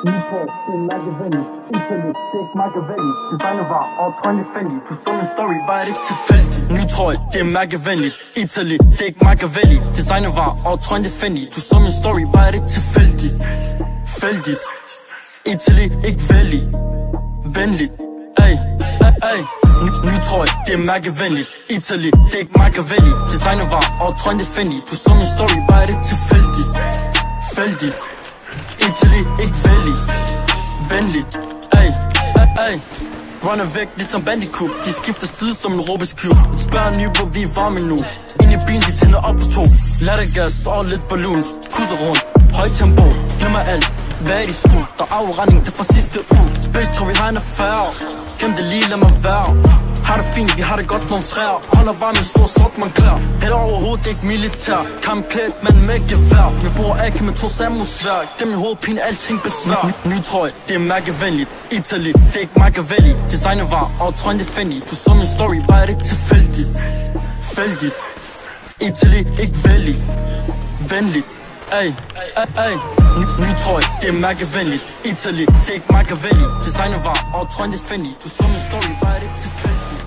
Newport, det er Machiavelli. Italy, det er ikke Machiavelli. Designer var overtrøjende Fendi. Du så min story, var det ikke tilfældigt. Ny trøje, det er Machiavelli. Italy, det er ikke Machiavelli. Designer var overtrøjende Fendi. Du så min story, var det ikke tilfældigt. Fældigt. Italy, ikke vældig. Venligt. Ay, ay, ay. Ny trøje, det er Machiavelli. Italy, det er ikke Machiavelli. Designer var overtrøjende Fendi. Du så min story, var det ikke tilfældigt. Fældigt. Italy, ikke vældig. Venligt. Ay, ay, ay. Runner væk ligesom Bandicoot. De skifter side som en Rubik's Cube. Spørger ny, hvor vi er varme nu. Ind i bilen, de tænder op på to. Lattergas og lidt balloons. Kusser rundt, højt tempo. Glemmer alt, hvad er de skud? Der er afregning, det fra sidste uge. Bitch, tror vi har en affære. Glem det lige, lad mig være. Har det fint, vi har det godt nogle træer. Holder varme en stor sok, man klær. Heller overhovedet ikke militær. Kampklædt, men med gevær. Vi bor ikke med to samusvær. Glem min hovedpine, alting besvær. Ny trøje, det er Machiavelli. Italy, det er ikke Machiavelli. Designer var overtrøjende Fendi. Du så min story, var det ikke tilfældigt. Fældigt. Italy, ikke vældig. Venligt. Ay, ay, ay. Ny trøje, det er Machiavelli. Italy, det er ikke Machiavelli. Designer var overtrøjende Fendi. Du så min story, var det ikke tilfældigt.